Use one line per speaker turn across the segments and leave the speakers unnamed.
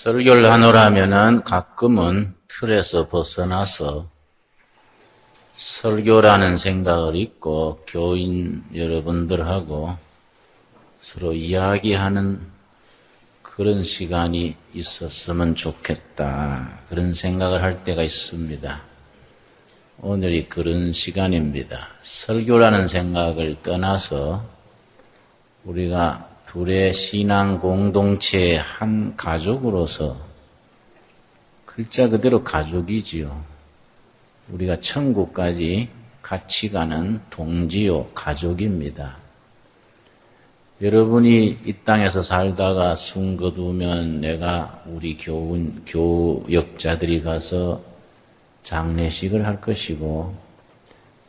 설교를 하노라면은 가끔은 틀에서 벗어나서 설교라는 생각을 잊고 교인 여러분들하고 서로 이야기하는 그런 시간이 있었으면 좋겠다. 그런 생각을 할 때가 있습니다. 오늘이 그런 시간입니다. 설교라는 생각을 떠나서 우리가 둘의 신앙 공동체의 한 가족으로서 글자 그대로 가족이지요. 우리가 천국까지 같이 가는 동지요 가족입니다. 여러분이 이 땅에서 살다가 숨 거두면 내가 우리 교역자들이 가서 장례식을 할 것이고,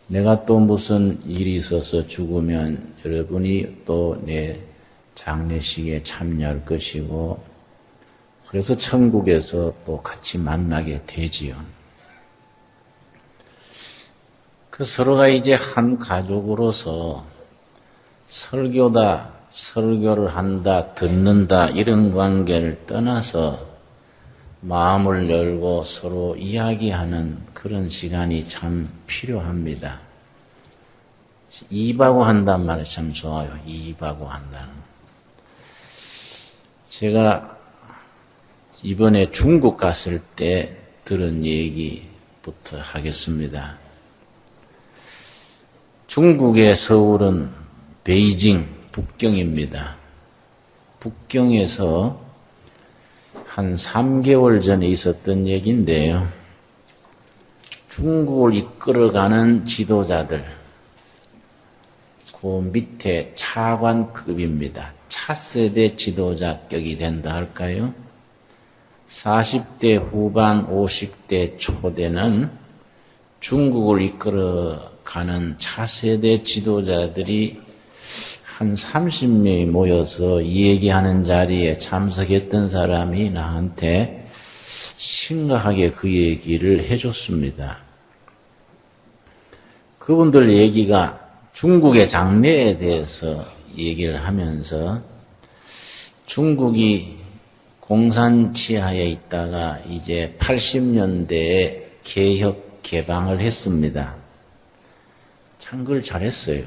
내가 또 무슨 일이 있어서 죽으면 여러분이 또 내 장례식에 참여할 것이고, 그래서 천국에서 또 같이 만나게 되지요. 그 서로가 이제 한 가족으로서 설교다, 설교를 한다, 듣는다 이런 관계를 떠나서 마음을 열고 서로 이야기하는 그런 시간이 참 필요합니다. 입하고 한단 말이 참 좋아요. 입하고 한다는. 제가 이번에 중국 갔을 때 들은 얘기부터 하겠습니다. 중국의 서울은 베이징, 북경입니다. 북경에서 한 3개월 전에 있었던 얘기인데요. 중국을 이끌어가는 지도자들, 그 밑에 차관급입니다. 차세대 지도자격이 된다 할까요? 40대 후반, 50대 초대는 중국을 이끌어가는 차세대 지도자들이 한 30명이 모여서 얘기하는 자리에 참석했던 사람이 나한테 심각하게 그 얘기를 해줬습니다. 그분들 얘기가 중국의 장래에 대해서 얘기를 하면서 중국이 공산 치하에 있다가 이제 80년대에 개혁 개방을 했습니다. 참 그걸 잘했어요.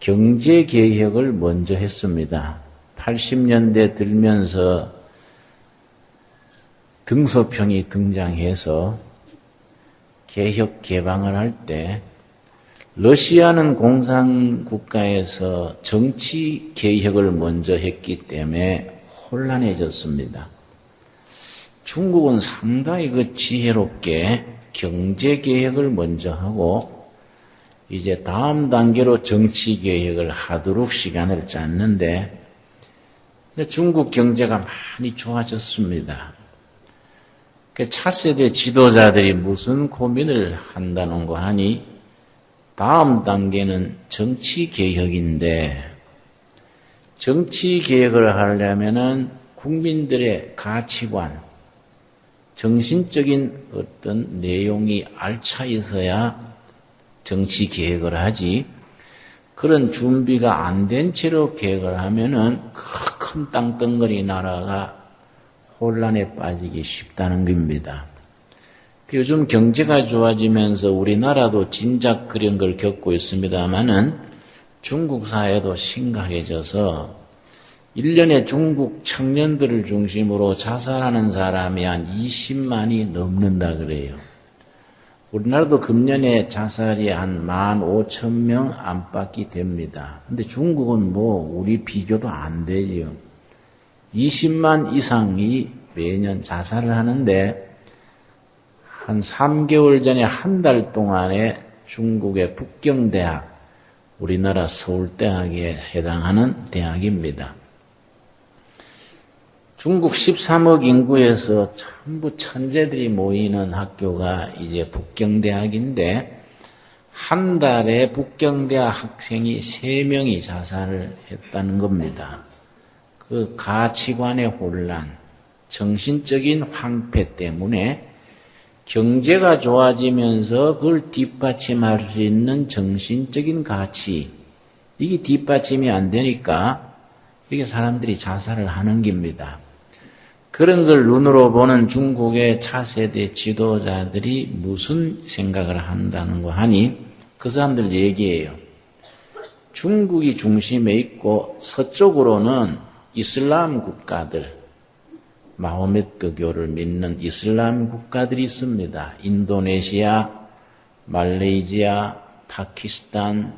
경제 개혁을 먼저 했습니다. 80년대 들면서 등소평이 등장해서 개혁 개방을 할 때 러시아는 공산국가에서 정치 개혁을 먼저 했기 때문에 혼란해졌습니다. 중국은 상당히 그 지혜롭게 경제 개혁을 먼저 하고 이제 다음 단계로 정치 개혁을 하도록 시간을 짰는데 중국 경제가 많이 좋아졌습니다. 차세대 지도자들이 무슨 고민을 한다는 거 하니 다음 단계는 정치 개혁인데, 정치 개혁을 하려면은 국민들의 가치관, 정신적인 어떤 내용이 알차 있어야 정치 개혁을 하지, 그런 준비가 안 된 채로 개혁을 하면은 큰 땅덩어리 나라가 혼란에 빠지기 쉽다는 겁니다. 요즘 경제가 좋아지면서 우리나라도 진작 그런 걸 겪고 있습니다만은 중국 사회도 심각해져서 1년에 중국 청년들을 중심으로 자살하는 사람이 한 20만이 넘는다 그래요. 우리나라도 금년에 자살이 한 15,000명 안팎이 됩니다. 근데 중국은 뭐 우리 비교도 안 되죠. 20만 이상이 매년 자살을 하는데 한 3개월 전에 한 달 동안에 중국의 북경대학, 우리나라 서울대학에 해당하는 대학입니다. 중국 13억 인구에서 전부 천재들이 모이는 학교가 이제 북경대학인데 한 달에 북경대학 학생이 3명이 자살을 했다는 겁니다. 그 가치관의 혼란, 정신적인 황폐 때문에 경제가 좋아지면서 그걸 뒷받침할 수 있는 정신적인 가치, 이게 뒷받침이 안 되니까 이게 사람들이 자살을 하는 겁니다. 그런 걸 눈으로 보는 중국의 차세대 지도자들이 무슨 생각을 한다는 거 하니 그 사람들 얘기예요. 중국이 중심에 있고 서쪽으로는 이슬람 국가들, 마호메트교를 믿는 이슬람 국가들이 있습니다. 인도네시아, 말레이시아, 파키스탄,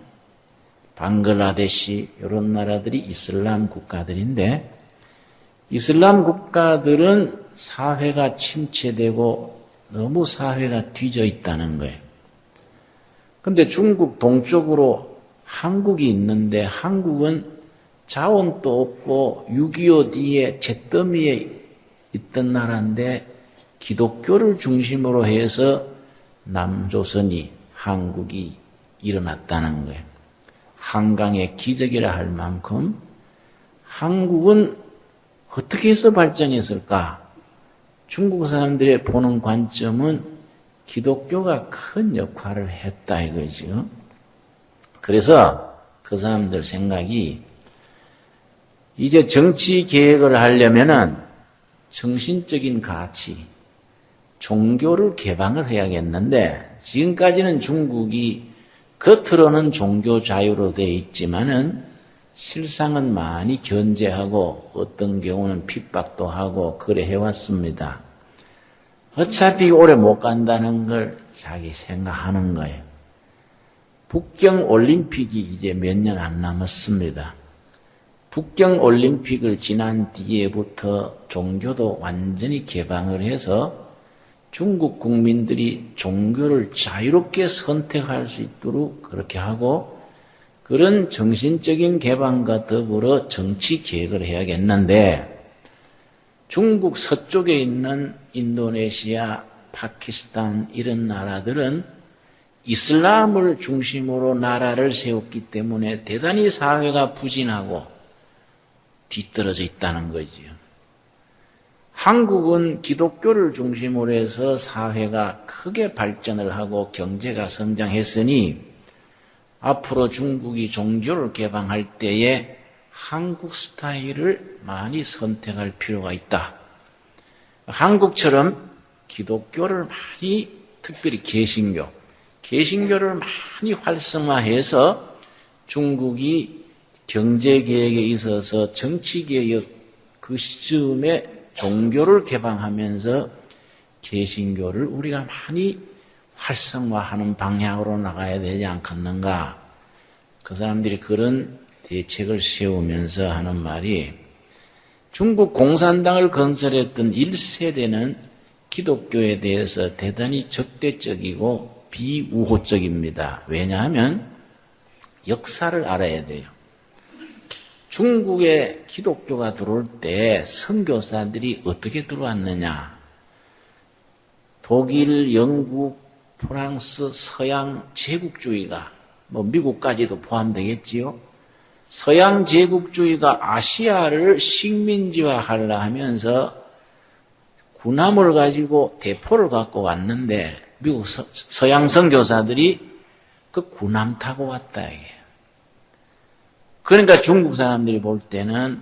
방글라데시 이런 나라들이 이슬람 국가들인데 이슬람 국가들은 사회가 침체되고 너무 사회가 뒤져 있다는 거예요. 그런데 중국 동쪽으로 한국이 있는데 한국은 자원도 없고 6.25 뒤에 잿더미에 있던 나라인데 기독교를 중심으로 해서 남조선이 한국이 일어났다는 거예요. 한강의 기적이라 할 만큼 한국은 어떻게 해서 발전했을까? 중국 사람들의 보는 관점은 기독교가 큰 역할을 했다 이거죠. 그래서 그 사람들 생각이 이제 정치 개혁을 하려면은 정신적인 가치, 종교를 개방을 해야겠는데 지금까지는 중국이 겉으로는 종교 자유로 되어 있지만은 실상은 많이 견제하고 어떤 경우는 핍박도 하고 그래 해왔습니다. 어차피 오래 못 간다는 걸 자기 생각하는 거예요. 북경 올림픽이 이제 몇 년 안 남았습니다. 북경 올림픽을 지난 뒤에부터 종교도 완전히 개방을 해서 중국 국민들이 종교를 자유롭게 선택할 수 있도록 그렇게 하고 그런 정신적인 개방과 더불어 정치 개혁을 해야겠는데 중국 서쪽에 있는 인도네시아, 파키스탄 이런 나라들은 이슬람을 중심으로 나라를 세웠기 때문에 대단히 사회가 부진하고 뒤떨어져 있다는 거지요. 한국은 기독교를 중심으로 해서 사회가 크게 발전을 하고 경제가 성장했으니 앞으로 중국이 종교를 개방할 때에 한국 스타일을 많이 선택할 필요가 있다. 한국처럼 기독교를 많이 특별히 개신교를 많이 활성화해서 중국이 경제개혁에 있어서 정치개혁 그 시점에 종교를 개방하면서 개신교를 우리가 많이 활성화하는 방향으로 나가야 되지 않겠는가. 그 사람들이 그런 대책을 세우면서 하는 말이 중국 공산당을 건설했던 1세대는 기독교에 대해서 대단히 적대적이고 비우호적입니다. 왜냐하면 역사를 알아야 돼요. 중국에 기독교가 들어올 때 선교사들이 어떻게 들어왔느냐. 독일, 영국, 프랑스, 서양 제국주의가 미국까지도 포함되겠지요. 서양 제국주의가 아시아를 식민지화하려 하면서 군함을 가지고 대포를 갖고 왔는데 미국 서양 선교사들이 그 군함 타고 왔다 이게. 그러니까 중국 사람들이 볼 때는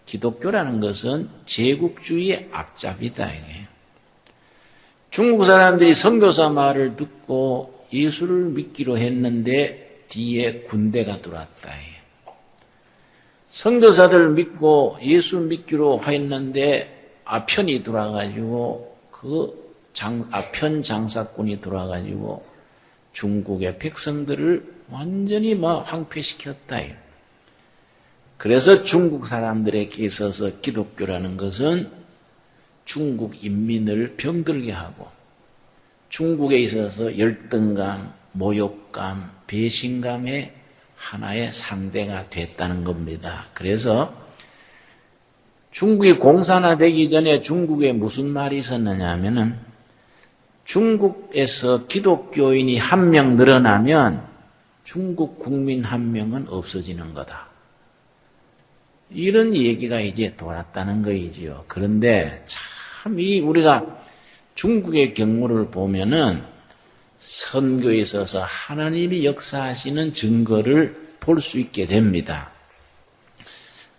기독교라는 것은 제국주의의 앞잡이다 이게. 중국 사람들이 선교사 말을 듣고 예수를 믿기로 했는데 뒤에 군대가 들어왔다. 선교사들 믿고 예수 믿기로 했는데 아편이 들어와가지고 그 아편 장사꾼이 들어와가지고 중국의 백성들을 완전히 황폐시켰다. 그래서 중국 사람들에게 있어서 기독교라는 것은 중국 인민을 병들게 하고 중국에 있어서 열등감, 모욕감, 배신감의 하나의 상대가 됐다는 겁니다. 그래서 중국이 공산화되기 전에 중국에 무슨 말이 있었느냐 하면은 중국에서 기독교인이 한 명 늘어나면 중국 국민 한 명은 없어지는 거다. 이런 얘기가 이제 돌았다는 거이지요. 그런데 참 우리가 중국의 경우를 보면은 선교에 있어서 하나님이 역사하시는 증거를 볼 수 있게 됩니다.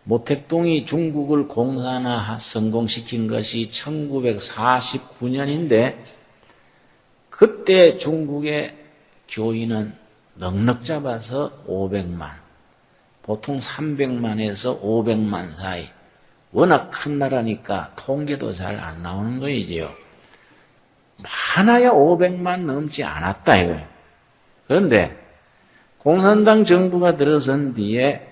모택동이 중국을 공산화 성공시킨 것이 1949년인데 그때 중국의 교인은 넉넉 잡아서 500만, 보통 300만에서 500만 사이. 워낙 큰 나라니까 통계도 잘 안 나오는 거이지요. 많아야 500만 넘지 않았다 이거예요. 그런데 공산당 정부가 들어선 뒤에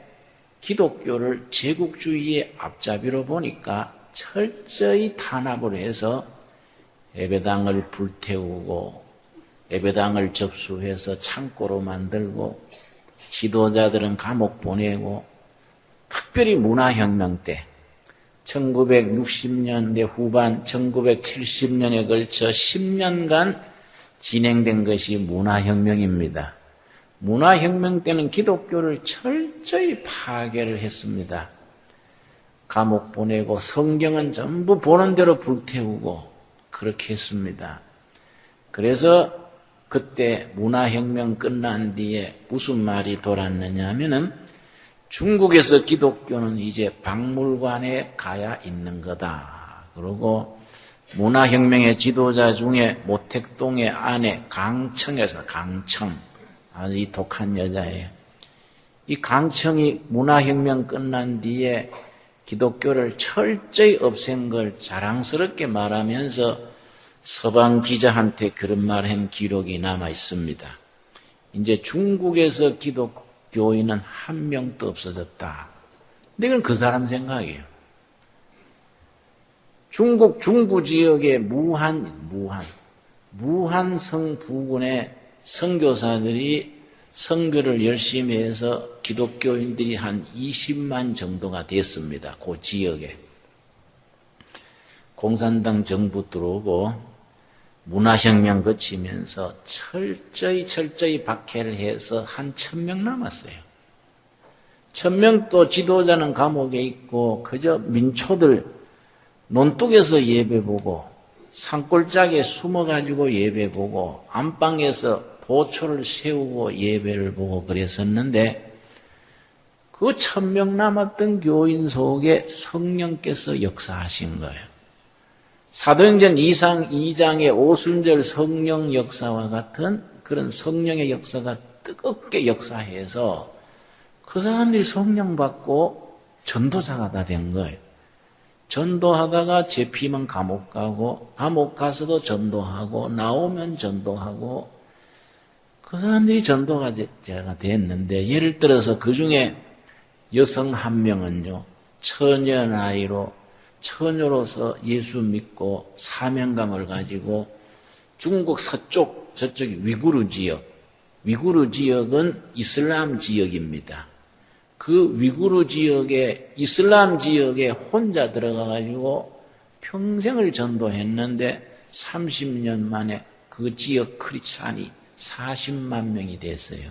기독교를 제국주의의 앞잡이로 보니까 철저히 탄압을 해서 예배당을 불태우고 예배당을 접수해서 창고로 만들고 지도자들은 감옥 보내고 특별히 문화혁명 때 1960년대 후반 1970년에 걸쳐 10년간 진행된 것이 문화혁명입니다. 문화혁명 때는 기독교를 철저히 파괴를 했습니다. 감옥 보내고 성경은 전부 보는 대로 불태우고 그렇게 했습니다. 그래서 그때 문화혁명 끝난 뒤에 무슨 말이 돌았느냐 하면은 중국에서 기독교는 이제 박물관에 가야 있는 거다. 그리고 문화혁명의 지도자 중에 모택동의 아내 강청에서 강청 아주 이 독한 여자예요. 이 강청이 문화혁명 끝난 뒤에 기독교를 철저히 없앤 걸 자랑스럽게 말하면서 서방 기자한테 그런 말한 기록이 남아 있습니다. 이제 중국에서 기독교인은 한 명도 없어졌다. 근데 이건 그 사람 생각이에요. 중국 중부 지역의 무한성 부근에 선교사들이 선교를 열심히 해서 기독교인들이 한 20만 정도가 됐습니다. 그 지역에. 공산당 정부 들어오고 문화혁명 거치면서 철저히 박해를 해서 한 1000명 남았어요. 1000명 또 지도자는 감옥에 있고 그저 민초들 논둑에서 예배 보고 산골짜기에 숨어가지고 예배 보고 안방에서 보초를 세우고 예배를 보고 그랬었는데 그 1000명 남았던 교인 속에 성령께서 역사하신 거예요. 사도행전 2장의 오순절 성령 역사와 같은 그런 성령의 역사가 뜨겁게 역사해서 그 사람들이 성령 받고 전도자가 다 된 거예요. 전도하다가 잡히면 감옥 가고 감옥 가서도 전도하고 나오면 전도하고 그 사람들이 전도가 됐는데 예를 들어서 그 중에 여성 한 명은요 처녀로서 예수 믿고 사명감을 가지고 중국 서쪽 저쪽이 위구르 지역은 이슬람 지역입니다. 그 위구르 지역에 이슬람 지역에 혼자 들어가가지고 평생을 전도했는데 30년 만에 그 지역 크리스찬이 40만 명이 됐어요.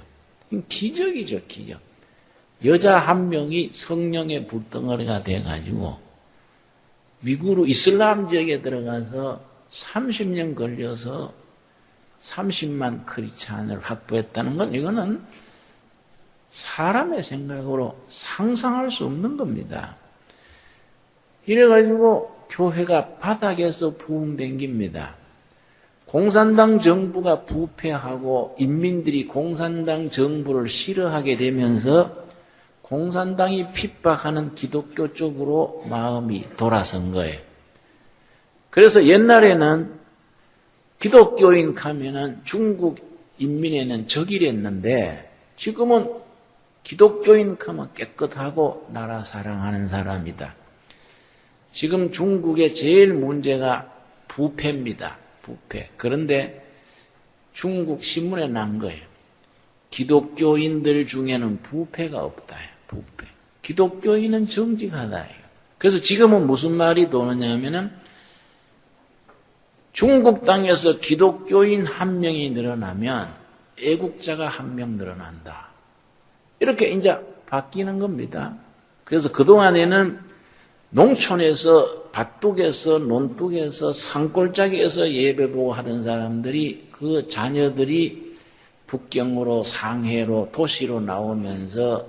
기적이죠, 기적. 여자 한 명이 성령의 불덩어리가 돼가지고 위구르 이슬람 지역에 들어가서 30년 걸려서 30만 크리스찬을 확보했다는 건 이거는 사람의 생각으로 상상할 수 없는 겁니다. 이래가지고 교회가 바닥에서 부흥댕깁니다. 공산당 정부가 부패하고 인민들이 공산당 정부를 싫어하게 되면서 공산당이 핍박하는 기독교 쪽으로 마음이 돌아선 거예요. 그래서 옛날에는 기독교인 가면은 중국 인민에는 적이랬는데 지금은 기독교인 가면 깨끗하고 나라 사랑하는 사람이다. 지금 중국의 제일 문제가 부패입니다. 부패. 그런데 중국 신문에 난 거예요. 기독교인들 중에는 부패가 없다. 부패. 기독교인은 정직하다. 그래서 지금은 무슨 말이 도느냐 하면은 중국 땅에서 기독교인 한 명이 늘어나면 애국자가 한 명 늘어난다. 이렇게 이제 바뀌는 겁니다. 그래서 그동안에는 농촌에서 밭둑에서 논둑에서 산골짜기에서 예배보고 하던 사람들이 그 자녀들이 북경으로 상해로 도시로 나오면서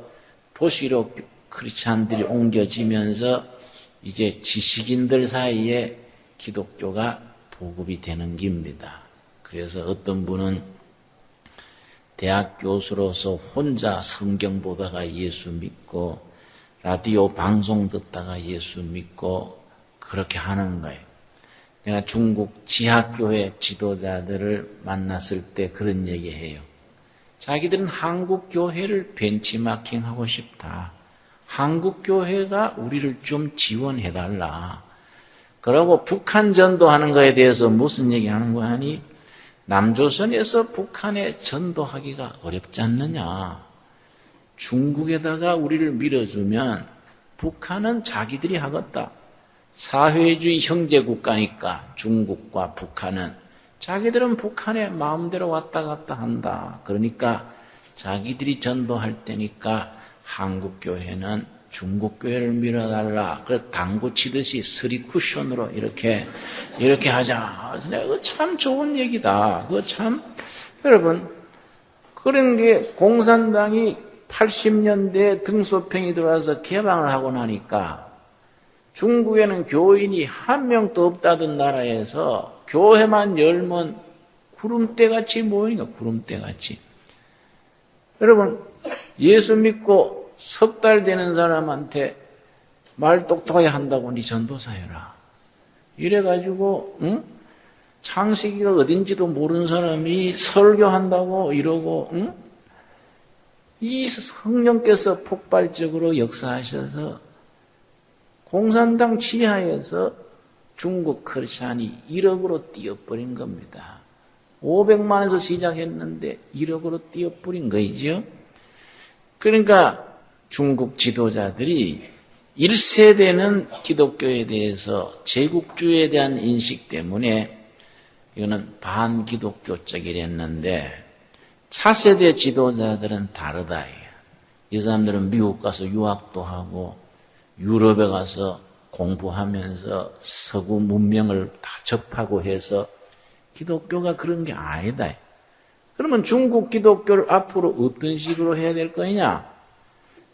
도시로 크리스찬들이 옮겨지면서 이제 지식인들 사이에 기독교가 보급이 되는 겁니다. 그래서 어떤 분은 대학 교수로서 혼자 성경 보다가 예수 믿고 라디오 방송 듣다가 예수 믿고 그렇게 하는 거예요. 내가 중국 지하교회 지도자들을 만났을 때 그런 얘기해요. 자기들은 한국 교회를 벤치마킹하고 싶다. 한국 교회가 우리를 좀 지원해달라. 그러고 북한 전도하는 거에 대해서 무슨 얘기하는 거 하니? 남조선에서 북한에 전도하기가 어렵지 않느냐. 중국에다가 우리를 밀어주면 북한은 자기들이 하겠다. 사회주의 형제국가니까 중국과 북한은 자기들은 북한에 마음대로 왔다 갔다 한다. 그러니까 자기들이 전도할 때니까 한국교회는 중국교회를 밀어달라. 그래서 당구 치듯이 스리 쿠션으로 이렇게 하자. 그거 참 좋은 얘기다. 그거 참, 여러분, 그런 게 공산당이 80년대에 등소평이 들어와서 개방을 하고 나니까 중국에는 교인이 한 명도 없다던 나라에서 교회만 열면 구름대같이 모이니까 구름대같이. 여러분, 예수 믿고 석 달 되는 사람한테 말 똑똑하게 한다고 네 전도사 해라. 이래가지고 응? 창세기가 어딘지도 모르는 사람이 설교한다고 이러고 응? 이 성령께서 폭발적으로 역사하셔서 공산당 지하에서 중국 크리스찬이 1억으로 뛰어버린 겁니다. 500만에서 시작했는데 1억으로 뛰어버린 거이죠. 그러니까 중국 지도자들이 1세대는 기독교에 대해서 제국주의에 대한 인식 때문에 이거는 반기독교적이랬는데 차세대 지도자들은 다르다. 이 사람들은 미국 가서 유학도 하고 유럽에 가서 공부하면서 서구 문명을 다 접하고 해서 기독교가 그런 게 아니다. 그러면 중국 기독교를 앞으로 어떤 식으로 해야 될 거냐?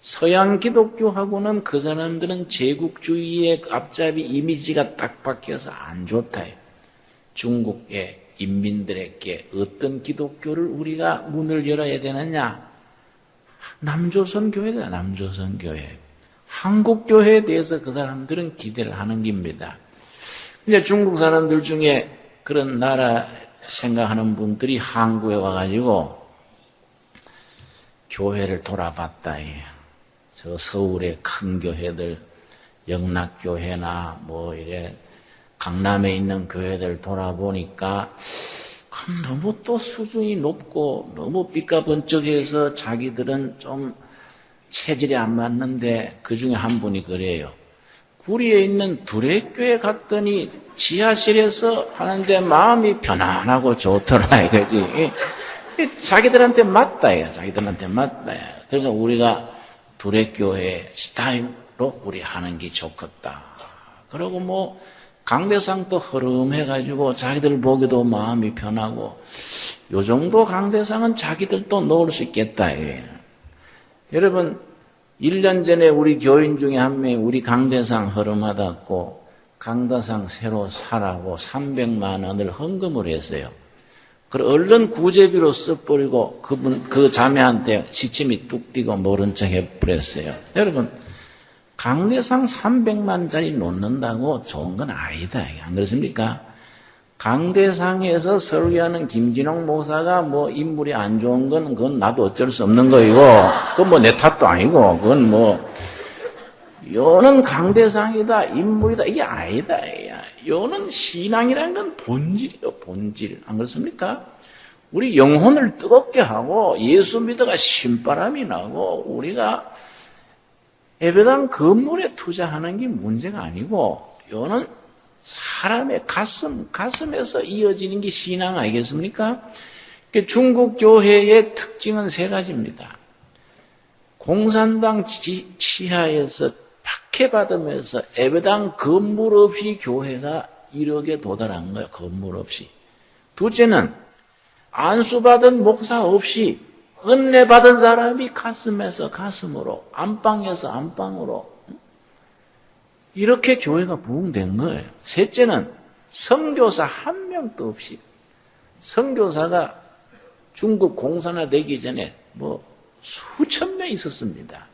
서양 기독교하고는 그 사람들은 제국주의의 앞잡이 이미지가 딱 박혀서 안 좋다. 중국의 인민들에게 어떤 기독교를 우리가 문을 열어야 되느냐? 남조선 교회다, 남조선 교회. 한국 교회에 대해서 그 사람들은 기대를 하는 겁니다. 근데 중국 사람들 중에 그런 나라 생각하는 분들이 한국에 와가지고 교회를 돌아봤다. 저 서울의 큰 교회들, 영락교회나 뭐 이래 강남에 있는 교회들 돌아보니까 너무 또 수준이 높고 너무 삐까번쩍해서 자기들은 좀 체질이 안 맞는데 그 중에 한 분이 그래요. 구리에 있는 두레교회 갔더니 지하실에서 하는데 마음이 편안하고 좋더라 이거지. 자기들한테 맞다. 자기들한테 맞다. 그러니까 우리가 두레교회 스타일로 우리 하는 게 좋겠다. 그리고 뭐 강대상도 허름해가지고 자기들 보기도 마음이 편하고 요 정도 강대상은 자기들도 넣을 수 있겠다. 여러분 1년 전에 우리 교인 중에 한 명이 우리 강대상 허름하다고 강대상 새로 사라고 300만 원을 헌금을 했어요. 그리고 얼른 구제비로 써버리고 그 자매한테 시침이 뚝 띄고 모른 척 해버렸어요. 여러분, 강대상 300만짜리 놓는다고 좋은 건 아니다. 안 그렇습니까? 강대상에서 설교하는 김진홍 목사가 뭐 인물이 안 좋은 건 그건 나도 어쩔 수 없는 거이고, 그건 뭐 내 탓도 아니고, 그건 뭐, 요는 강대상이다, 인물이다, 이게 아니다. 요는 신앙이라는 건 본질이요, 본질. 안 그렇습니까? 우리 영혼을 뜨겁게 하고 예수 믿어가 신바람이 나고 우리가 예배당 건물에 투자하는 게 문제가 아니고 요는 사람의 가슴에서 이어지는 게 신앙 아니겠습니까? 중국 교회의 특징은 세 가지입니다. 공산당 치하에서 박해받으면서 예배당 건물 없이 교회가 1억에 도달한 거예요. 건물 없이. 둘째는 안수받은 목사 없이 은혜 받은 사람이 가슴에서 가슴으로, 안방에서 안방으로 이렇게 교회가 부흥된 거예요. 셋째는 선교사 한 명도 없이, 선교사가 중국 공산화되기 전에 수천 명 있었습니다.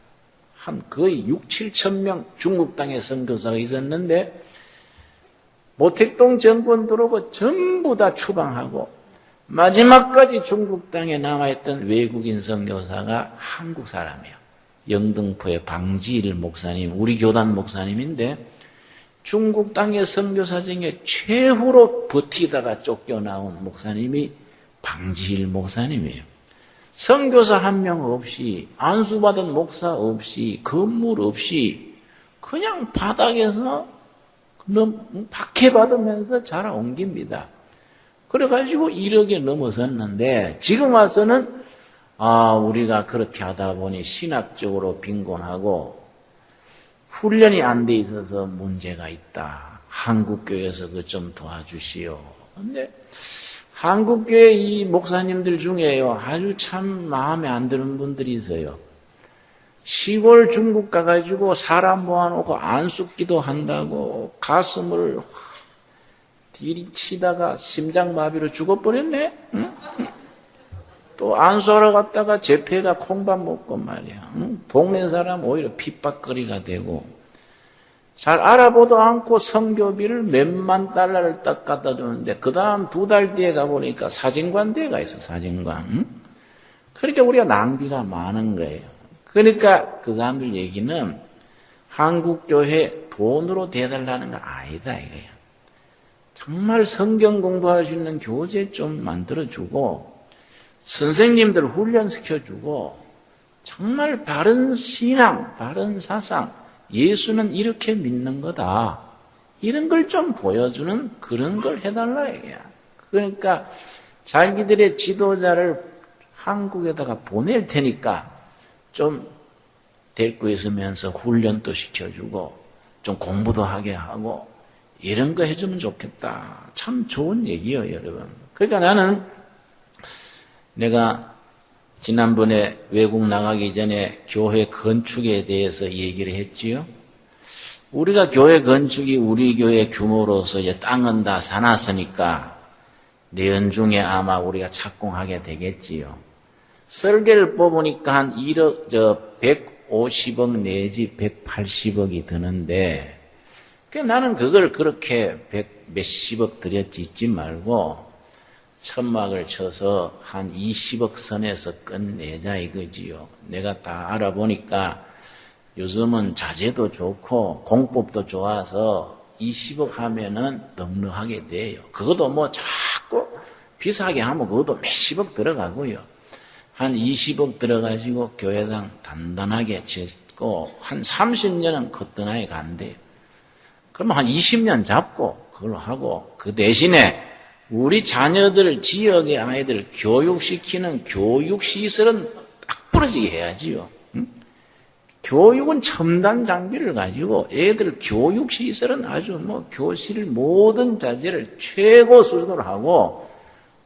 한 거의 6, 7천 명 중국 땅에 선교사가 있었는데 모택동 정권 들어오고 전부 다 추방하고 마지막까지 중국 땅에 남아있던 외국인 선교사가 한국 사람이에요. 영등포의 방지일 목사님, 우리 교단 목사님인데 중국 땅의 선교사 중에 최후로 버티다가 쫓겨나온 목사님이 방지일 목사님이에요. 선교사 한 명 없이, 안수받은 목사 없이, 건물 없이 그냥 바닥에서 박해받으면서 자라 옮깁니다. 그래가지고 1억에 넘어섰는데 지금 와서는 우리가 그렇게 하다 보니 신학적으로 빈곤하고 훈련이 안 돼 있어서 문제가 있다. 한국교회에서 그거 좀 도와주시오. 근데 한국교회 이 목사님들 중에요, 아주 참 마음에 안 드는 분들이 있어요. 시골 중국 가가지고 사람 모아놓고 안숙기도 한다고 가슴을 디리치다가 심장마비로 죽어버렸네? 응? 또 안수하러 갔다가 재패가 콩밥 먹고 말이야. 응? 동네 사람 오히려 핍박거리가 되고 잘 알아보도 않고 선교비를 몇만 달러를 딱 갖다 주는데 그 다음 2달 뒤에 가보니까 사진관대가 있어, 사진관. 응? 그러니까 우리가 낭비가 많은 거예요. 그러니까 그 사람들 얘기는 한국교회 돈으로 대달라는 거 아니다 이거야. 정말 성경 공부할 수 있는 교재 좀 만들어주고 선생님들 훈련시켜주고 정말 바른 신앙, 바른 사상, 예수는 이렇게 믿는 거다. 이런 걸 좀 보여주는 그런 걸 해달라 이거야. 그러니까 자기들의 지도자를 한국에다가 보낼 테니까 좀 데리고 있으면서 훈련도 시켜주고 좀 공부도 하게 하고 이런 거 해주면 좋겠다. 참 좋은 얘기예요, 여러분. 그러니까 나는 내가 지난번에 외국 나가기 전에 교회 건축에 대해서 얘기를 했지요. 우리가 교회 건축이 우리 교회 규모로서 이제 땅은 다 사놨으니까 내년 중에 아마 우리가 착공하게 되겠지요. 설계를 뽑으니까 한 150억 내지 180억이 드는데 나는 그걸 그렇게 몇십억 들여 짓지 말고 천막을 쳐서 한 20억 선에서 끝내자 이거지요. 내가 다 알아보니까 요즘은 자재도 좋고 공법도 좋아서 20억 하면은 넉넉하게 돼요. 그것도 자꾸 비싸게 하면 그것도 몇십억 들어가고요. 한 20억 들어가지고 교회당 단단하게 짓고 한 30년은 거뜬하게 간대요. 그러면 한 20년 잡고 그걸로 하고 그 대신에 우리 자녀들, 지역의 아이들 교육시키는 교육시설은 딱 부러지게 해야지요. 응? 교육은 첨단 장비를 가지고 애들 교육시설은 아주 교실 모든 자재를 최고 수준으로 하고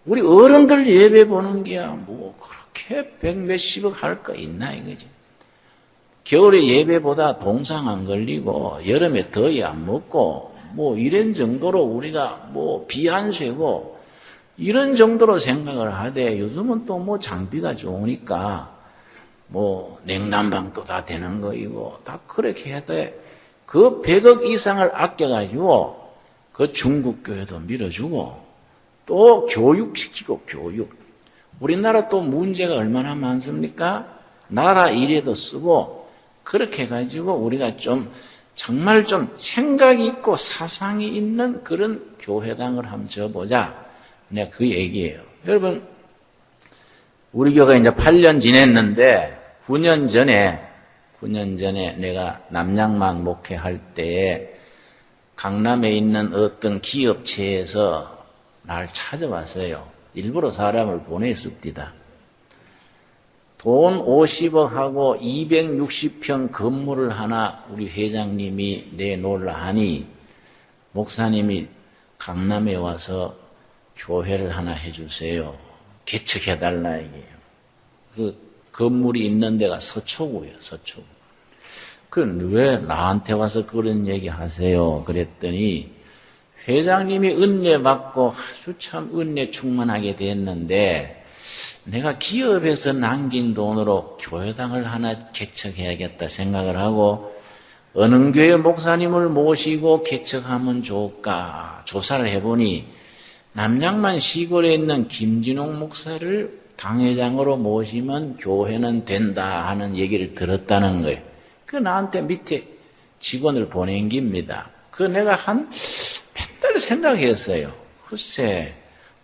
우리 어른들 예배 보는 게야 그렇게 백몇십억 할 거 있나 이거지. 겨울에 예배보다 동상 안 걸리고 여름에 더위 안 먹고 이런 정도로 우리가 비 안 쐬고 이런 정도로 생각을 하되 요즘은 또 장비가 좋으니까 냉난방도 다 되는 거이고 다 그렇게 해야 돼. 그 100억 이상을 아껴가지고 그 중국 교회도 밀어주고 또 교육시키고 교육. 우리나라 또 문제가 얼마나 많습니까? 나라 일에도 쓰고 그렇게 해가지고 우리가 정말 좀 생각이 있고 사상이 있는 그런 교회당을 한번 져보자. 내가 그 얘기예요. 여러분, 우리 교회가 이제 8년 지냈는데 9년 전에 내가 남양만 목회할 때에 강남에 있는 어떤 기업체에서 날 찾아왔어요. 일부러 사람을 보냈습니다. 돈 50억 하고 260평 건물을 하나 우리 회장님이 내놓으려 하니 목사님이 강남에 와서 교회를 하나 해주세요. 개척해달라 이게요. 그 건물이 있는 데가 서초구예요, 서초구. 그럼 왜 나한테 와서 그런 얘기 하세요? 그랬더니 회장님이 은혜 받고 아주 참 은혜 충만하게 됐는데 내가 기업에서 남긴 돈으로 교회당을 하나 개척해야겠다 생각을 하고 어느 교회 목사님을 모시고 개척하면 좋을까 조사를 해보니 남양만 시골에 있는 김진홍 목사를 당회장으로 모시면 교회는 된다 하는 얘기를 들었다는 거예요. 그 나한테 밑에 직원을 보낸 겁니다. 그 내가 맨날 생각했어요. 글쎄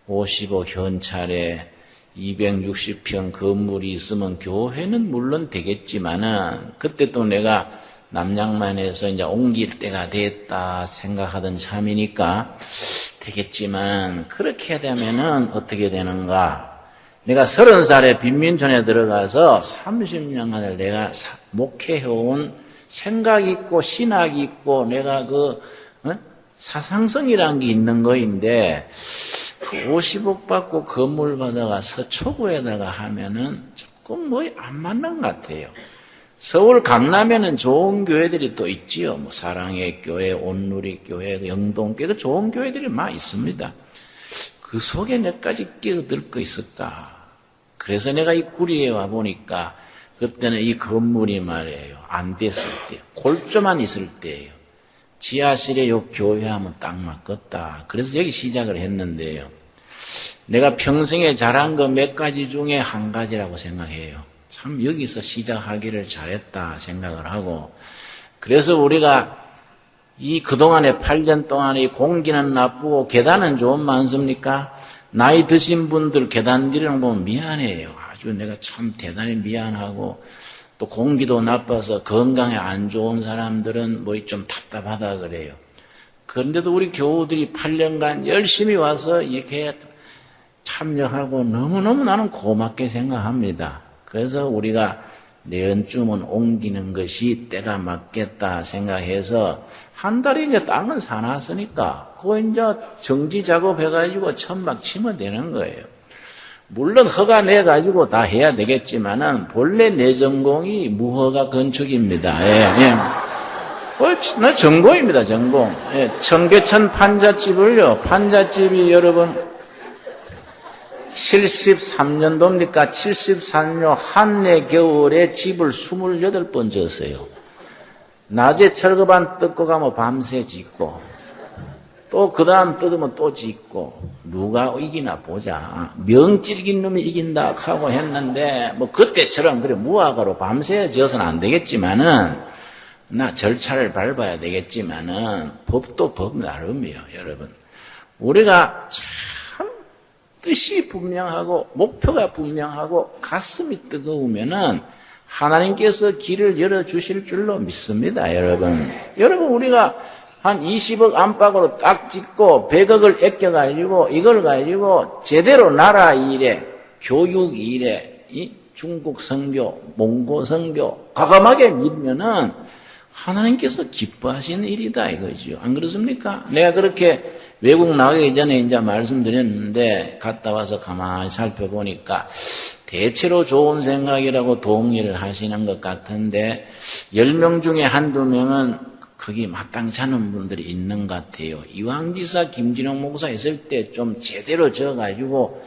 55 현찰에 260평 건물이 있으면 교회는 물론 되겠지만은 그때 또 내가 남양만에서 이제 옮길 때가 됐다 생각하던 참이니까 되겠지만 그렇게 되면은 어떻게 되는가? 내가 30살에 빈민촌에 들어가서 30년간을 내가 목회해온 생각 있고 신학 있고 내가 사상성이라는 게 있는 거인데 50억 받고 건물 받아가 서초구에다가 하면은 조금 안 맞는 것 같아요. 서울 강남에는 좋은 교회들이 또 있지요. 사랑의 교회, 온누리 교회, 영동교회 좋은 교회들이 많이 있습니다. 그 속에 몇가지 끼어들 거 있을까? 그래서 내가 이 구리에 와 보니까 그때는 이 건물이 말이에요. 안 됐을 때, 골조만 있을 때예요. 지하실에 요 교회하면 딱 맞겠다. 그래서 여기 시작을 했는데요. 내가 평생에 잘한 거 몇 가지 중에 한 가지라고 생각해요. 참 여기서 시작하기를 잘했다 생각을 하고 그래서 우리가 이 그동안에 8년 동안에 이 공기는 나쁘고 계단은 좀 많습니까? 나이 드신 분들 계단 들이는 거 보면 미안해요. 아주 내가 참 대단히 미안하고 또 공기도 나빠서 건강에 안 좋은 사람들은 좀 답답하다 그래요. 그런데도 우리 교우들이 8년간 열심히 와서 이렇게 참여하고 너무너무 나는 고맙게 생각합니다. 그래서 우리가 내년쯤은 옮기는 것이 때가 맞겠다 생각해서 한 달에 이제 땅은 사놨으니까 그거 이제 정지 작업해가지고 천막 치면 되는 거예요. 물론 허가 내가지고 다 해야 되겠지만은 본래 내 전공이 무허가 건축입니다. 예. 나 전공입니다, 전공. 예, 청계천 판잣집을요, 판잣집이 여러분 73년도입니까? 73년 한해 겨울에 집을 28번 졌어요. 낮에 철거반 뜯고 가면 밤새 짓고 또 그 다음 뜯으면 또 짓고 누가 이기나 보자. 명찔긴 놈이 이긴다 하고 했는데 그때처럼 그래 무화과로 밤새 지어서는 안 되겠지만은 나 절차를 밟아야 되겠지만은 법도 법 나름이에요, 여러분. 우리가 뜻이 분명하고 목표가 분명하고 가슴이 뜨거우면은 하나님께서 길을 열어주실 줄로 믿습니다, 여러분. 여러분 우리가 한 20억 안팎으로 딱 짓고 100억을 아껴가지고 이걸 가지고 제대로 나라 일에 교육 일에 중국 선교, 몽고 선교 과감하게 믿으면은 하나님께서 기뻐하시는 일이다 이거죠. 안 그렇습니까? 내가 그렇게 외국 나가기 전에 이제 말씀드렸는데 갔다 와서 가만히 살펴보니까 대체로 좋은 생각이라고 동의를 하시는 것 같은데 10명 중에 한두 명은 거기 마땅치 않은 분들이 있는 것 같아요. 이왕지사 김진홍 목사 있을 때 좀 제대로 져가지고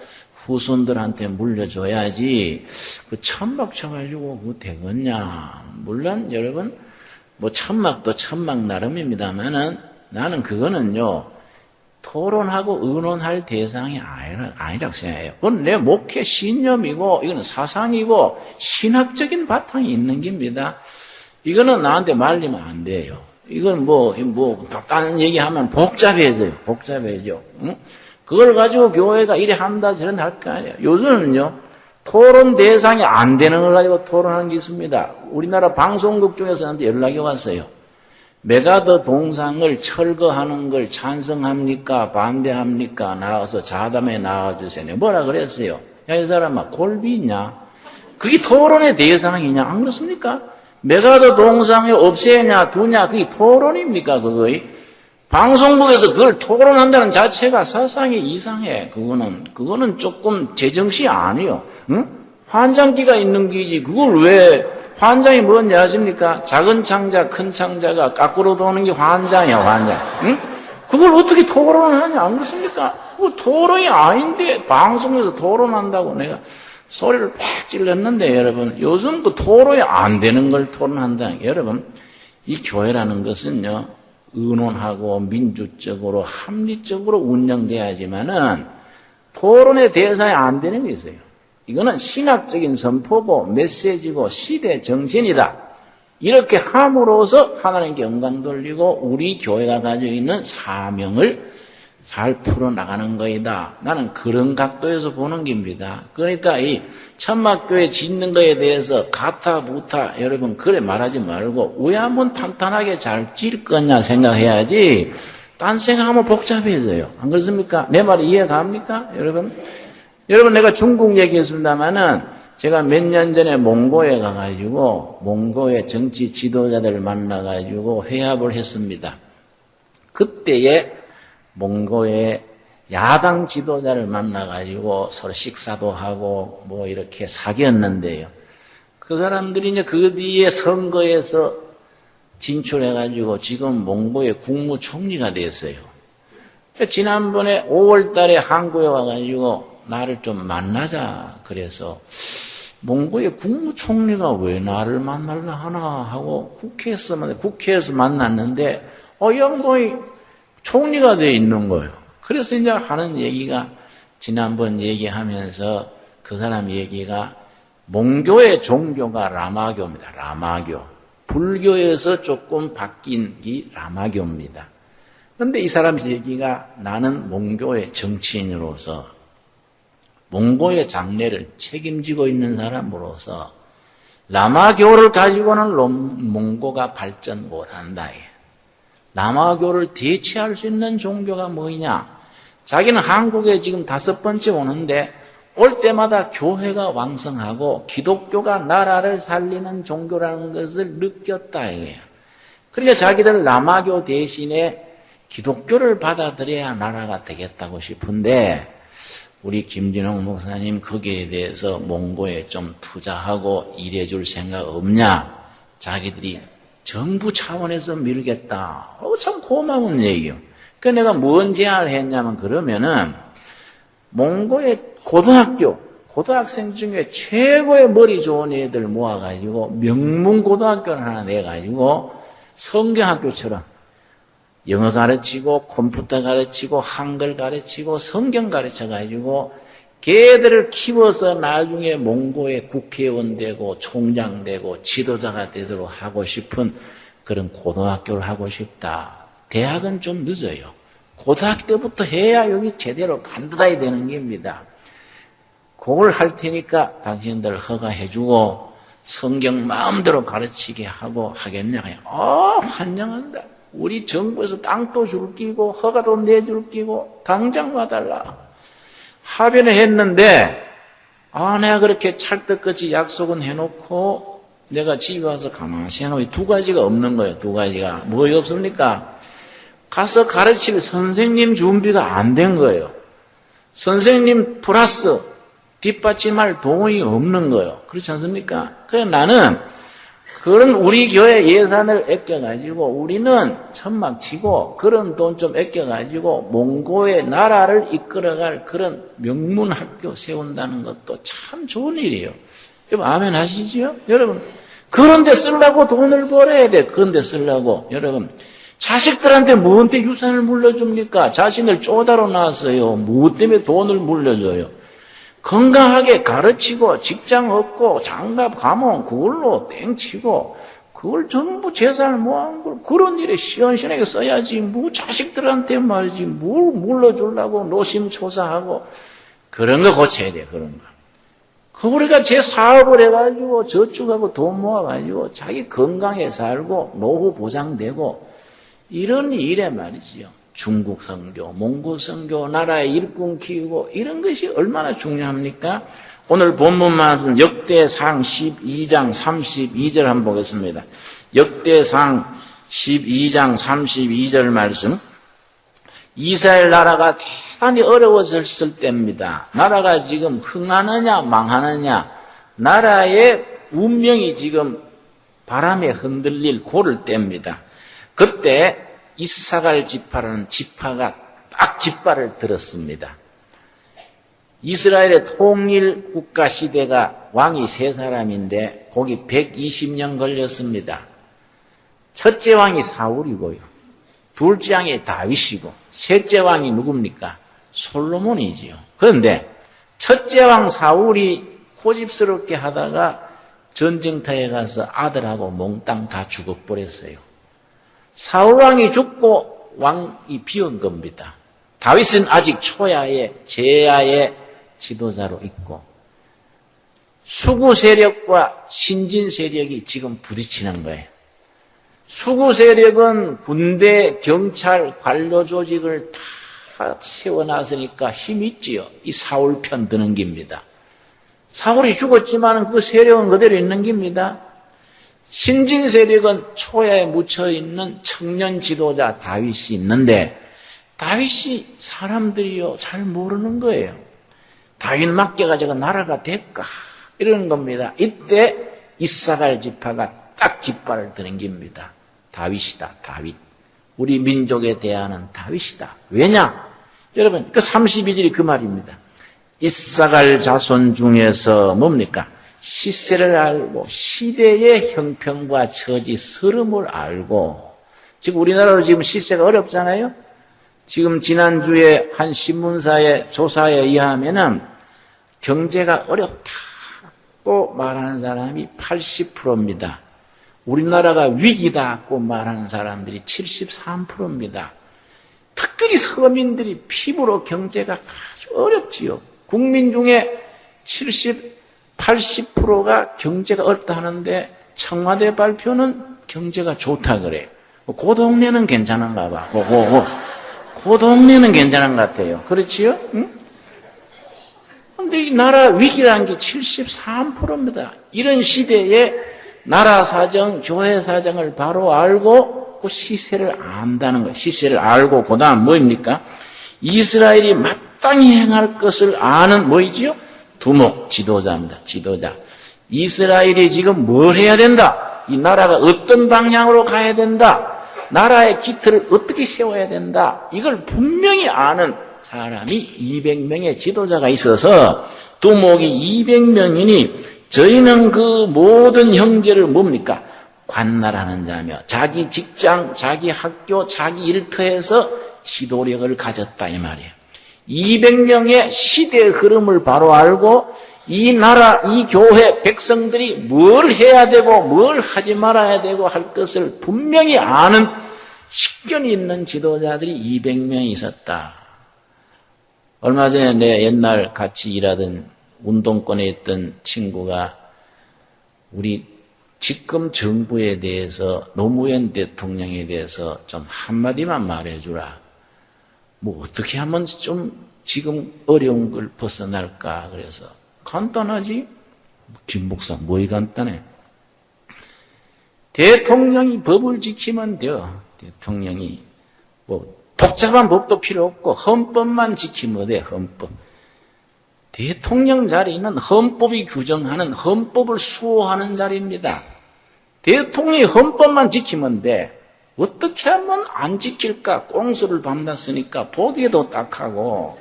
후손들한테 물려줘야지 그 천막 쳐가지고 그거 되겠냐. 물론 여러분 천막도 천막 나름입니다만은 나는 그거는요 토론하고 의논할 대상이 아니라고 생각해요. 그건 내 목회 신념이고 이거는 사상이고 신학적인 바탕이 있는 겁니다. 이거는 나한테 말리면 안 돼요. 이건 다른 얘기하면 복잡해져요. 응? 그걸 가지고 교회가 이래 한다 저런 할 거 아니에요. 요즘은요 토론 대상이 안 되는 걸 가지고 토론하는 게 있습니다. 우리나라 방송국 중에서 나한테 연락이 왔어요. 메가더 동상을 철거하는 걸 찬성합니까? 반대합니까? 나와서 자담에 나와주세요. 뭐라 그랬어요? 야, 이 사람아, 골비 있냐? 그게 토론의 대상이냐? 안 그렇습니까? 메가더 동상을 없애냐, 두냐? 그게 토론입니까? 방송국에서 그걸 토론한다는 자체가 사상이 이상해. 그거는 조금 제정신이 아니요. 응? 환장기가 있는 기지. 그걸 왜, 환장이 뭔지 아십니까? 작은 창자, 큰 창자가 거꾸로 도는 게 환장이야, 환장. 응? 그걸 어떻게 토론을 하냐, 안 그렇습니까? 그거 토론이 아닌데, 방송에서 토론한다고 내가 소리를 팍 찔렀는데, 여러분, 요즘 그 토론이 안 되는 걸 토론한다. 여러분, 이 교회라는 것은요, 의논하고 민주적으로, 합리적으로 운영돼야지만은, 토론의 대상이 안 되는 게 있어요. 이거는 신학적인 선포고 메시지고 시대 정신이다. 이렇게 함으로써 하나님께 영광 돌리고 우리 교회가 가지고 있는 사명을 잘 풀어나가는 거이다. 나는 그런 각도에서 보는 겁니다. 그러니까 이 천막교회 짓는 거에 대해서 가타부타 여러분 그래 말하지 말고 왜 한번 탄탄하게 잘 질 거냐 생각해야지 딴 생각하면 복잡해져요. 안 그렇습니까? 내 말 이해 갑니까? 여러분 내가 중국 얘기했습니다마는 제가 몇 년 전에 몽고에 가가지고 몽고의 정치 지도자들을 만나가지고 회합을 했습니다. 그때에 몽고의 야당 지도자를 만나가지고 서로 식사도 하고 뭐 이렇게 사귀었는데요. 그 사람들이 이제 그 뒤에 선거에서 진출해가지고 지금 몽고의 국무총리가 됐어요. 지난번에 5월 달에 한국에 와가지고 나를 좀 만나자. 그래서 몽고의 국무총리가 왜 나를 만나려 하나 하고 국회에서 만났는데 이 양반이 총리가 돼 있는 거예요. 그래서 이제 하는 얘기가 지난번 얘기하면서 그 사람 얘기가 몽교의 종교가 라마교입니다. 라마교. 불교에서 조금 바뀐 게 라마교입니다. 그런데 이 사람 얘기가 나는 몽교의 정치인으로서 몽고의 장래를 책임지고 있는 사람으로서 라마교를 가지고는 몽고가 발전 못한다. 라마교를 대체할 수 있는 종교가 뭐냐? 자기는 한국에 지금 5번째 오는데 올 때마다 교회가 왕성하고 기독교가 나라를 살리는 종교라는 것을 느꼈다. 그러니까 자기들 라마교 대신에 기독교를 받아들여야 나라가 되겠다고 싶은데 우리 김진홍 목사님 거기에 대해서 몽고에 좀 투자하고 일해줄 생각 없냐? 자기들이 정부 차원에서 밀겠다. 참 고마운 얘기요. 그래서 내가 뭔 제안을 했냐면 그러면은 몽고의 고등학생 중에 최고의 머리 좋은 애들 모아가지고 명문 고등학교를 하나 내가지고 성경학교처럼 영어 가르치고 컴퓨터 가르치고 한글 가르치고 성경 가르쳐가지고 걔들을 키워서 나중에 몽고의 국회의원 되고 총장 되고 지도자가 되도록 하고 싶은 그런 고등학교를 하고 싶다. 대학은 좀 늦어요. 고등학교 때부터 해야 여기 제대로 간다야 되는 겁니다. 그걸 할 테니까 당신들 허가해주고 성경 마음대로 가르치게 하고 하겠냐. 환영한다. 우리 정부에서 땅도 줄 끼고 허가도 내줄 끼고 당장 와달라. 합의는 했는데 내가 그렇게 찰떡같이 약속은 해놓고 내가 집에 와서 가만히 생각해 2가지가 없는 거예요. 2가지가. 뭐가 없습니까? 가서 가르칠 선생님 준비가 안 된 거예요. 선생님 플러스 뒷받침할 돈이 없는 거예요. 그렇지 않습니까? 그래서 나는 그런 우리 교회 예산을 아껴가지고 우리는 천막 치고 그런 돈 좀 아껴가지고 몽고의 나라를 이끌어갈 그런 명문 학교 세운다는 것도 참 좋은 일이에요. 여러분 아멘 하시지요? 여러분 그런 데 쓰려고 돈을 벌어야 돼. 그런 데 쓰려고. 여러분 자식들한테 무엇 때문에 유산을 물려줍니까? 자신을 쪼다로 낳았어요. 무엇 때문에 돈을 물려줘요? 건강하게 가르치고 직장 얻고 장갑 가면 그걸로 땡치고 그걸 전부 재산을 모아온 걸 그런 일에 시원시원하게 써야지 뭐 자식들한테 말지 뭘 물려주려고 노심초사하고 그런 거 고쳐야 돼. 그런 거. 그러니까 제 사업을 해가지고 저축하고 돈 모아가지고 자기 건강에 살고 노후 보장되고 이런 일에 말이지요. 중국 선교, 몽고 선교, 나라의 일꾼 키우고 이런 것이 얼마나 중요합니까? 오늘 본문 말씀 역대상 12장 32절 한번 보겠습니다. 역대상 12장 32절 말씀. 이스라엘 나라가 대단히 어려워졌을 때입니다. 나라가 지금 흥하느냐 망하느냐 나라의 운명이 지금 바람에 흔들릴 고를 때입니다. 그때 이사갈 지파라는 지파가 딱 깃발을 들었습니다. 이스라엘의 통일 국가 시대가 왕이 3사람인데 거기 120년 걸렸습니다. 첫째 왕이 사울이고요. 둘째 왕이 다윗이고 셋째 왕이 누굽니까? 솔로몬이지요. 그런데 첫째 왕 사울이 고집스럽게 하다가 전쟁터에 가서 아들하고 몽땅 다 죽어버렸어요. 사울 왕이 죽고 왕이 비은 겁니다. 다윗은 아직 초야의 제야의 지도자로 있고 수구 세력과 신진 세력이 지금 부딪히는 거예요. 수구 세력은 군대, 경찰, 관료 조직을 다 세워놨으니까 힘이 있지요. 이 사울 편 드는 겁니다. 사울이 죽었지만 그 세력은 그대로 있는 겁니다. 신진 세력은 초야에 묻혀있는 청년 지도자 다윗이 있는데 다윗이 사람들이요 잘 모르는 거예요. 다윗 맡겨가지고 나라가 될까 이러는 겁니다. 이때 이사갈 지파가 딱 깃발을 드는 겁니다. 다윗이다. 다윗. 우리 민족에 대하는 다윗이다. 왜냐? 여러분 그 32절이 그 말입니다. 이사갈 자손 중에서 뭡니까? 시세를 알고 시대의 형편과 처지 서름을 알고 지금 우리나라로 지금 시세가 어렵잖아요. 지금 지난주에 한 신문사의 조사에 의하면은 경제가 어렵다고 말하는 사람이 80%입니다. 우리나라가 위기다고 말하는 사람들이 73%입니다. 특별히 서민들이 피부로 경제가 아주 어렵지요. 국민 중에 80%가 경제가 어렵다 하는데 청와대 발표는 경제가 좋다 그래요. 그 동네는 괜찮은가 봐. 그 동네는 괜찮은 것 같아요. 그렇지요? 응? 근데 이 나라 위기라는 게 73%입니다. 이런 시대에 나라 사정, 교회 사정을 바로 알고 그 시세를 안다는 거예요. 시세를 알고 그 다음 뭐입니까? 이스라엘이 마땅히 행할 것을 아는 뭐이지요? 두목, 지도자입니다. 지도자. 이스라엘이 지금 뭘 해야 된다? 이 나라가 어떤 방향으로 가야 된다? 나라의 기틀을 어떻게 세워야 된다? 이걸 분명히 아는 사람이 200명의 지도자가 있어서 두목이 200명이니 저희는 그 모든 형제를 뭡니까? 관나라는 자며 자기 직장, 자기 학교, 자기 일터에서 지도력을 가졌다 이 말이에요. 200명의 시대의 흐름을 바로 알고 이 나라, 이 교회 백성들이 뭘 해야 되고 뭘 하지 말아야 되고 할 것을 분명히 아는 식견이 있는 지도자들이 200명이 있었다. 얼마 전에 내 옛날 같이 일하던 운동권에 있던 친구가 우리 지금 정부에 대해서 노무현 대통령에 대해서 좀 한마디만 말해주라. 뭐 어떻게 하면 좀 지금 어려운 걸 벗어날까 그래서 간단하지? 김 목사 뭐이 간단해? 대통령이 법을 지키면 돼요. 대통령이 뭐 복잡한 법도 필요 없고 헌법만 지키면 돼. 헌법. 대통령 자리는 헌법이 규정하는 헌법을 수호하는 자리입니다. 대통령이 헌법만 지키면 돼. 어떻게 하면 안 지킬까? 꽁수를 밤낮으니까 보기에도 딱하고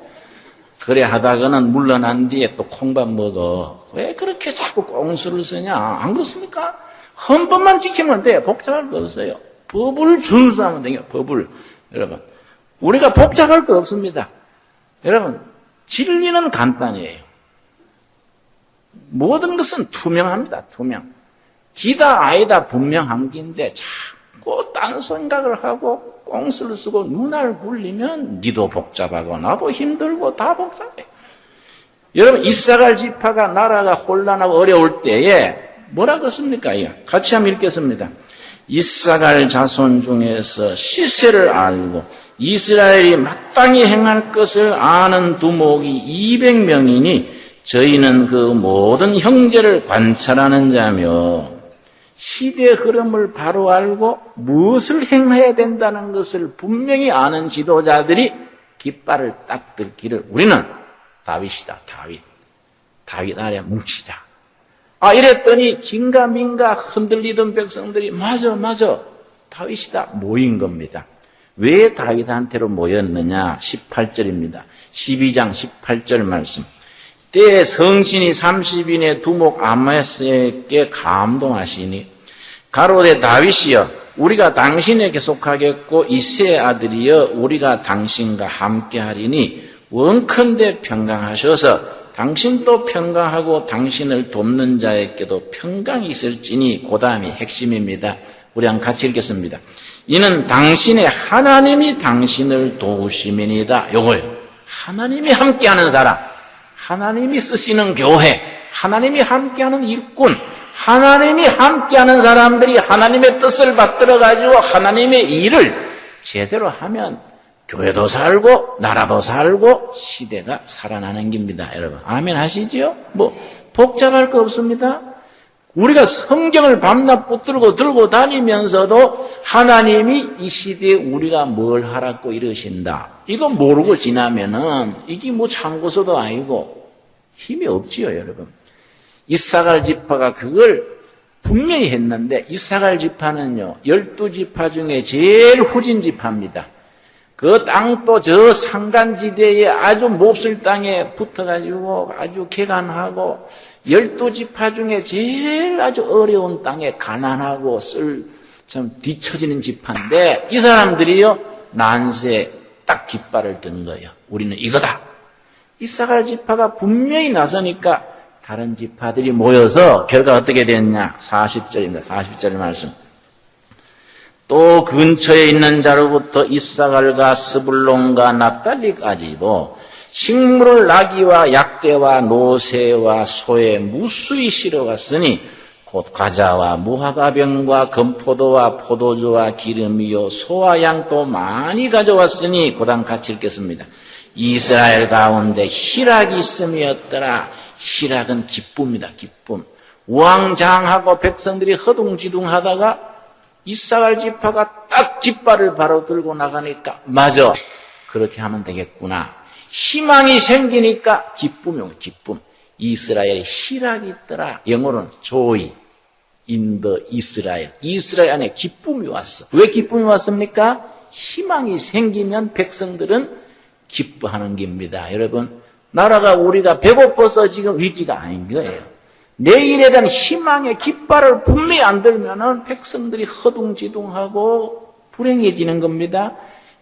그래 하다가는 물러난 뒤에 또 콩밥 먹어. 왜 그렇게 자꾸 꽁수를 쓰냐? 안 그렇습니까? 헌법만 지키면 돼. 복잡할 거 없어요. 법을 준수하면 돼요. 법을. 여러분 우리가 복잡할 거 없습니다. 여러분 진리는 간단해요. 모든 것은 투명합니다. 투명. 기다 아니다 분명한 긴데 자꾸 딴 생각을 하고 꽁수를 쓰고 눈알 굴리면 니도 복잡하고 나도 힘들고 다 복잡해. 여러분 이사갈 지파가 나라가 혼란하고 어려울 때에 뭐라고 씁니까? 같이 한번 읽겠습니다. 이사갈 자손 중에서 시세를 알고 이스라엘이 마땅히 행할 것을 아는 두목이 200명이니 저희는 그 모든 형제를 관찰하는 자며 시대의 흐름을 바로 알고 무엇을 행해야 된다는 것을 분명히 아는 지도자들이 깃발을 딱 들기를 우리는 다윗이다. 다윗 아래 뭉치자. 이랬더니 긴가민가 흔들리던 백성들이 맞아 다윗이다 모인 겁니다. 왜 다윗한테로 모였느냐? 18절입니다. 12장 18절 말씀. 때에 성신이 30인의 두목 아마스에게 감동하시니 가로되 다윗이여 우리가 당신에게 속하겠고 이새의 아들이여 우리가 당신과 함께하리니 원컨대 평강하셔서 당신도 평강하고 당신을 돕는 자에게도 평강이 있을지니 그 다음이 핵심입니다. 우리 한번 같이 읽겠습니다. 이는 당신의 하나님이 당신을 도우심이니이다. 요걸 하나님이 함께하는 사람, 하나님이 쓰시는 교회, 하나님이 함께하는 일꾼, 하나님이 함께하는 사람들이 하나님의 뜻을 받들어가지고 하나님의 일을 제대로 하면 교회도 살고 나라도 살고 시대가 살아나는 겁니다. 여러분 아멘 하시죠? 복잡할 거 없습니다. 우리가 성경을 밤낮 붙들고 들고 다니면서도 하나님이 이 시대에 우리가 뭘 하라고 이러신다. 이거 모르고 지나면은 이게 참고서도 아니고 힘이 없지요, 여러분. 이사갈 지파가 그걸 분명히 했는데 이사갈 지파는요 12지파 중에 제일 후진 지파입니다. 그 땅도 저 산간지대에 아주 몹쓸 땅에 붙어가지고 아주 개간하고 12지파 중에 제일 아주 어려운 땅에 가난하고 좀 뒤처지는 지파인데 이 사람들이요 난세 딱 깃발을 든 거예요. 우리는 이거다. 이사갈 지파가 분명히 나서니까 다른 지파들이 모여서 결과 어떻게 됐냐? 40절입니다. 40절 말씀. 또 근처에 있는 자로부터 이사갈과 스불론과 납달리까지도 식물을 나귀와 약대와 노새와 소에 무수히 실어왔으니 곧 과자와 무화과병과 금포도와 포도주와 기름이요 소와 양도 많이 가져왔으니 고단 같이 읽겠습니다. 이스라엘 가운데 희락이 있음이었더라. 희락은 기쁨이다. 기쁨. 우왕좌왕하고 백성들이 허둥지둥하다가 이사갈 지파가 딱 깃발을 바로 들고 나가니까 맞아. 그렇게 하면 되겠구나. 희망이 생기니까 기쁨이 오고 기쁨. 이스라엘에 희락이 있더라. 영어로는 joy in the Israel. 이스라엘 안에 기쁨이 왔어. 왜 기쁨이 왔습니까? 희망이 생기면 백성들은 기뻐하는 겁니다. 여러분, 나라가 우리가 배고파서 지금 위기가 아닌 거예요. 내일에 대한 희망의 깃발을 분명히 안 들면은 백성들이 허둥지둥하고 불행해지는 겁니다.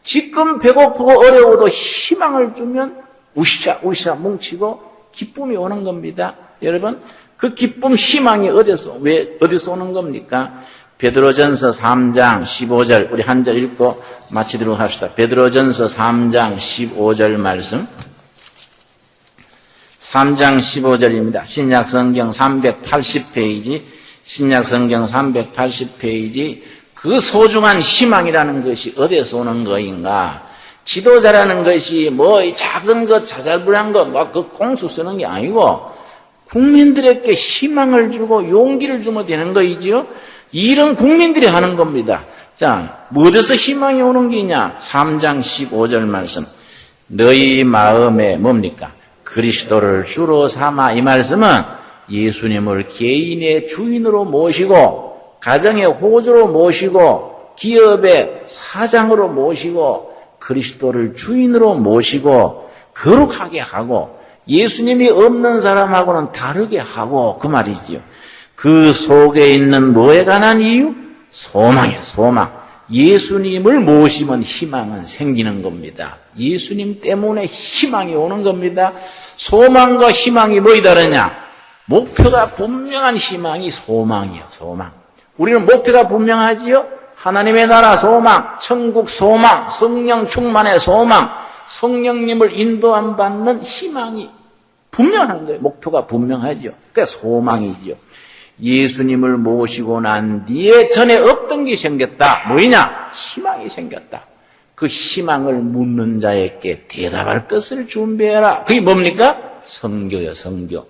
지금 배고프고 어려워도 희망을 주면 우시자 뭉치고 기쁨이 오는 겁니다. 여러분, 그 기쁨, 희망이 어디서 오는 겁니까? 베드로전서 3장 15절, 우리 한 절 읽고 마치도록 합시다. 베드로전서 3장 15절 말씀. 3장 15절입니다. 신약성경 380페이지, 신약성경 380페이지, 그 소중한 희망이라는 것이 어디에서 오는 거인가? 지도자라는 것이 작은 것, 자잘불한 것, 그 꽁수 쓰는 게 아니고, 국민들에게 희망을 주고 용기를 주면 되는 거이지요? 일은 국민들이 하는 겁니다. 자, 어디서 희망이 오는 게냐? 3장 15절 말씀. 너희 마음에 뭡니까? 그리스도를 주로 삼아. 이 말씀은 예수님을 개인의 주인으로 모시고 가정의 호주로 모시고 기업의 사장으로 모시고 그리스도를 주인으로 모시고 거룩하게 하고 예수님이 없는 사람하고는 다르게 하고 그 말이지요. 그 속에 있는 뭐에 관한 이유? 소망이에요. 소망. 예수님을 모시면 희망은 생기는 겁니다. 예수님 때문에 희망이 오는 겁니다. 소망과 희망이 뭐이 다르냐? 목표가 분명한 희망이 소망이에요. 소망. 우리는 목표가 분명하지요? 하나님의 나라 소망, 천국 소망, 성령 충만의 소망, 성령님을 인도함 받는 희망이 분명한 거예요. 목표가 분명하죠. 그게 소망이죠. 예수님을 모시고 난 뒤에 전에 없던 게 생겼다. 뭐이냐? 희망이 생겼다. 그 희망을 묻는 자에게 대답할 것을 준비해라. 그게 뭡니까? 선교요, 선교.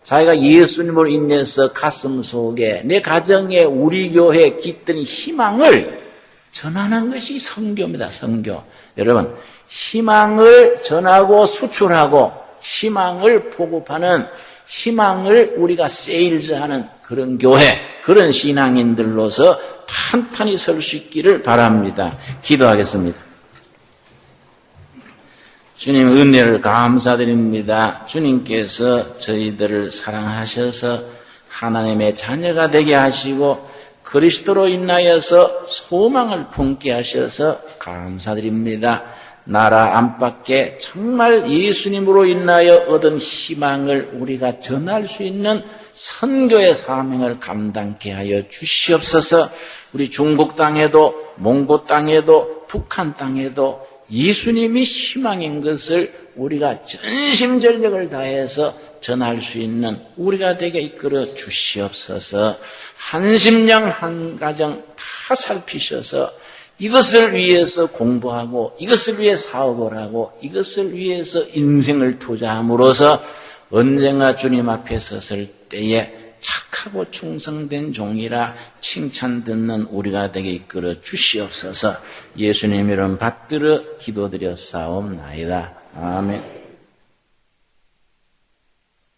자기가 예수님을 인해서 가슴 속에 내 가정에 우리 교회에 깃든 희망을 전하는 것이 선교입니다. 선교. 여러분, 희망을 전하고 수출하고 희망을 보급하는 희망을 우리가 세일즈하는 그런 교회, 그런 신앙인들로서 탄탄히 설 수 있기를 바랍니다. 기도하겠습니다. 주님 은혜를 감사드립니다. 주님께서 저희들을 사랑하셔서 하나님의 자녀가 되게 하시고 그리스도로 인하여서 소망을 품게 하셔서 감사드립니다. 나라 안팎에 정말 예수님으로 인하여 얻은 희망을 우리가 전할 수 있는 선교의 사명을 감당케 하여 주시옵소서. 우리 중국 땅에도 몽고 땅에도 북한 땅에도 예수님이 희망인 것을 우리가 전심전력을 다해서 전할 수 있는 우리가 되게 이끌어 주시옵소서. 한 심령 한 가정 다 살피셔서 이것을 위해서 공부하고 이것을 위해 사업을 하고 이것을 위해서 인생을 투자함으로써 언젠가 주님 앞에 섰을 때에 착하고 충성된 종이라 칭찬 듣는 우리가 되게 이끌어 주시옵소서. 예수님 이름 받들어 기도드렸사옵나이다. 아멘.